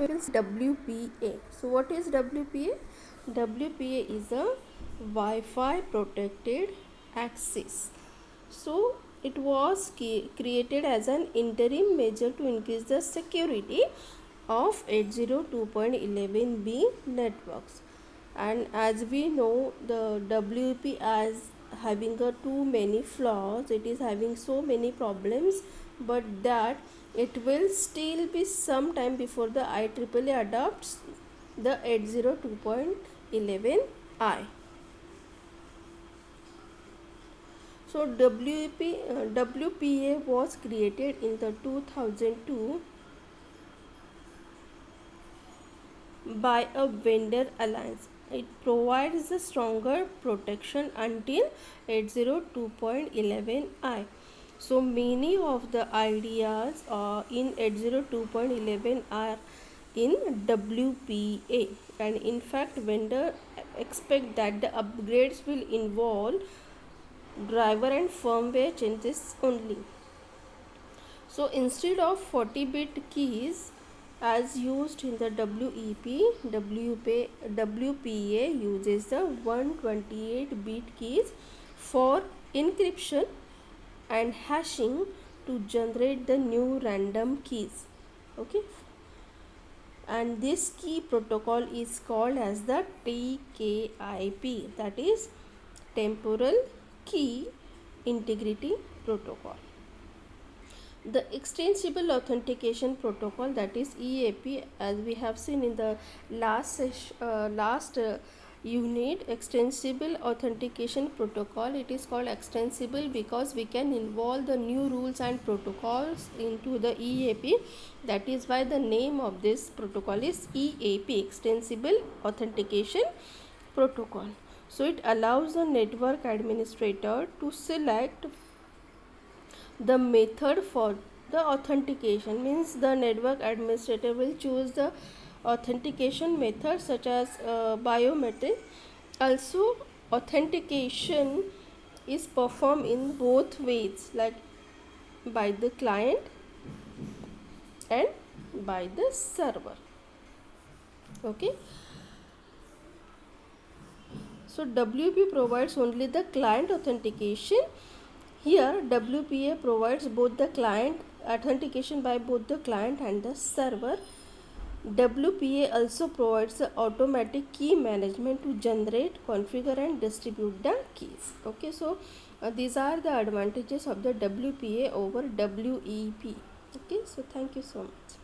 is WPA. So what is WPA? WPA is a Wi-Fi protected access. So it was created as an interim measure to increase the security of 802.11b networks. And as we know, the WP as having a too many flaws, it is having so many problems, but that it will still be some time before the IEEE adopts the 802.11i. So WPA was created in the 2002 by a vendor alliance. It provides a stronger protection until 802.11i. So many of the ideas in 802.11 are in WPA, and in fact vendor expect that the upgrades will involve driver and firmware changes only. So instead of 40-bit keys as used in the WPA uses the 128-bit keys for encryption and hashing to generate the new random keys. Okay, and this key protocol is called as the TKIP, that is temporal key integrity protocol. The extensible authentication protocol, that is EAP, as we have seen in the last unit, extensible authentication protocol, it is called extensible because we can involve the new rules and protocols into the EAP. That is why the name of this protocol is EAP, extensible authentication protocol. So it allows the network administrator to select the method for the authentication. Means the network administrator will choose the authentication method such as biometric. Also authentication is performed in both ways, like by the client and by the server. Okay, so WP provides only the client authentication. Here WPA provides both the client authentication by both the client and the server. WPA also provides the automatic key management to generate, configure and distribute the keys. Okay, so these are the advantages of the WPA over WEP. Okay, so thank you so much.